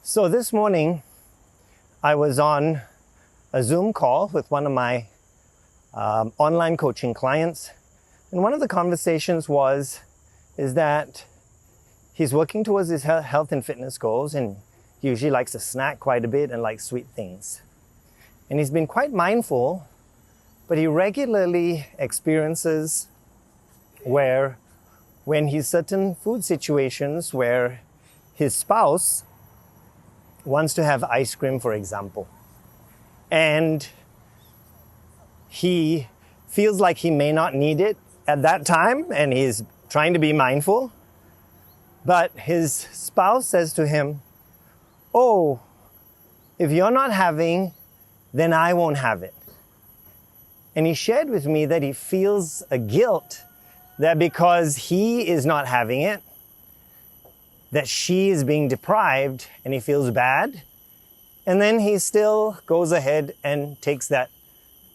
So this morning, I was on a Zoom call with one of my online coaching clients. And one of the conversations is that he's working towards his health and fitness goals, and he usually likes to snack quite a bit and likes sweet things. And he's been quite mindful, but he regularly experiences when he's certain food situations where his spouse wants to have ice cream, for example, and he feels like he may not need it at that time, and he's trying to be mindful, but his spouse says to him, "Oh, if you're not having, then I won't have it." And he shared with me that he feels a guilt that because he is not having it, that she is being deprived, and he feels bad. And then he still goes ahead and takes that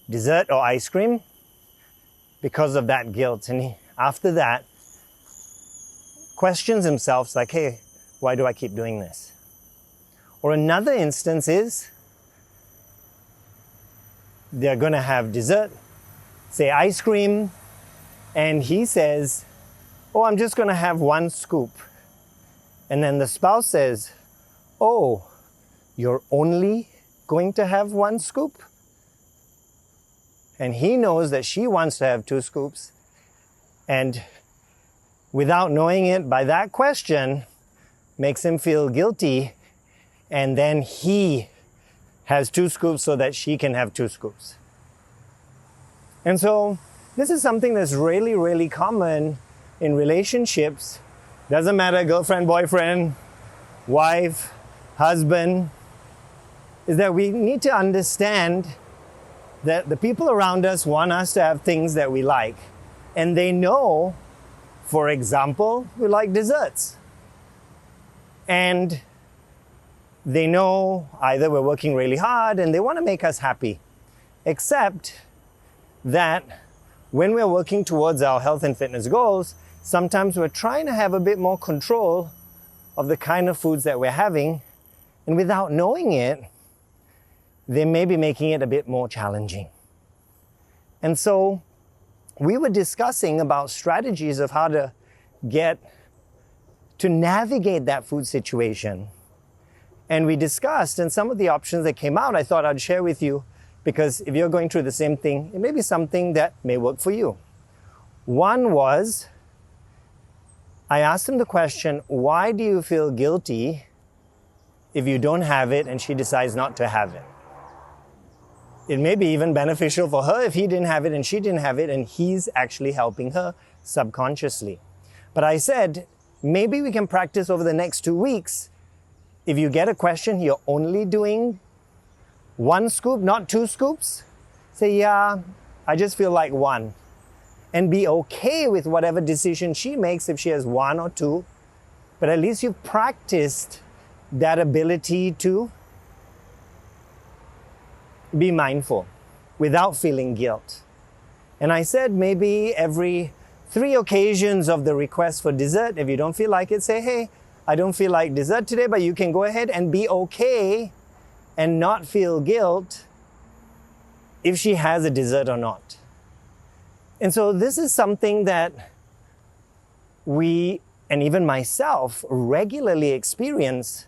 dessert or ice cream because of that guilt. And after that, questions himself, like, hey, why do I keep doing this? Or another instance is, they're going to have dessert, say ice cream, and he says, "Oh, I'm just going to have one scoop." And then the spouse says, "Oh, you're only going to have one scoop?" And he knows that she wants to have 2 scoops. And without knowing it, by that question, makes him feel guilty. And then he has 2 scoops so that she can have 2 scoops. And so this is something that's really, really common in relationships. Doesn't matter, girlfriend, boyfriend, wife, husband, is that we need to understand that the people around us want us to have things that we like. And they know, for example, we like desserts. And they know either we're working really hard and they want to make us happy. Except that when we're working towards our health and fitness goals, sometimes we're trying to have a bit more control of the kind of foods that we're having, and without knowing it, they may be making it a bit more challenging. And so we were discussing about strategies of how to navigate that food situation. And we discussed, and some of the options that came out, I thought I'd share with you, because if you're going through the same thing, it may be something that may work for you. One was, I asked him the question, why do you feel guilty if you don't have it and she decides not to have it? It may be even beneficial for her if he didn't have it and she didn't have it, and he's actually helping her subconsciously. But I said, maybe we can practice over the next 2 weeks. If you get a question, you're only doing 1 scoop, not 2 scoops. Say, yeah, I just feel like 1. And be okay with whatever decision she makes if she has 1 or 2. But at least you've practiced that ability to be mindful without feeling guilt. And I said maybe every 3 occasions of the request for dessert, if you don't feel like it, say, hey, I don't feel like dessert today, but you can go ahead and be okay and not feel guilt if she has a dessert or not. And so this is something that we, and even myself, regularly experience,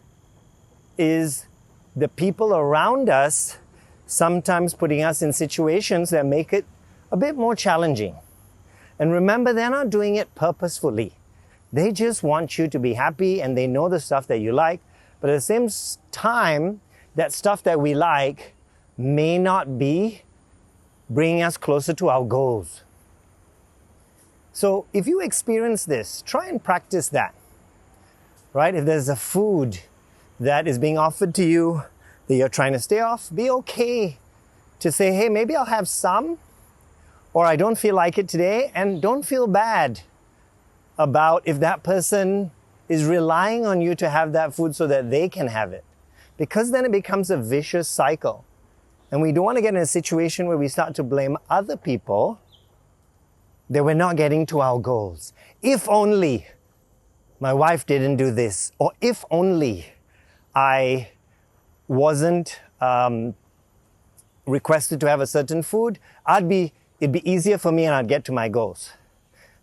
is the people around us sometimes putting us in situations that make it a bit more challenging. And remember, they're not doing it purposefully. They just want you to be happy, and they know the stuff that you like. But at the same time, that stuff that we like may not be bringing us closer to our goals. So if you experience this, try and practice that, right? If there's a food that is being offered to you that you're trying to stay off, be okay to say, hey, maybe I'll have some, or I don't feel like it today, and don't feel bad about if that person is relying on you to have that food so that they can have it. Because then it becomes a vicious cycle. And we don't want to get in a situation where we start to blame other people that we're not getting to our goals. If only my wife didn't do this, or if only I wasn't requested to have a certain food, it'd be easier for me and I'd get to my goals.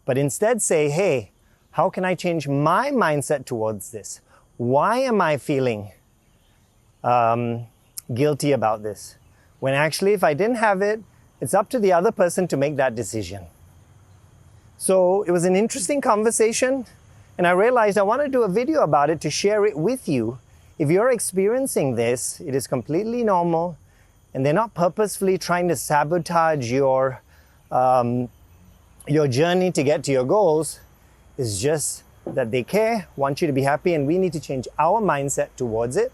But instead say, hey, how can I change my mindset towards this? Why am I feeling guilty about this? When actually, if I didn't have it, it's up to the other person to make that decision. So it was an interesting conversation, and I realized I want to do a video about it to share it with you. If you're experiencing this, it is completely normal, and they're not purposefully trying to sabotage your journey to get to your goals. It's just that they care, want you to be happy, and we need to change our mindset towards it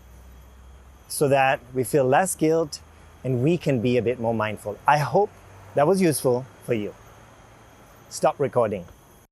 so that we feel less guilt and we can be a bit more mindful. I hope that was useful for you. Stop recording.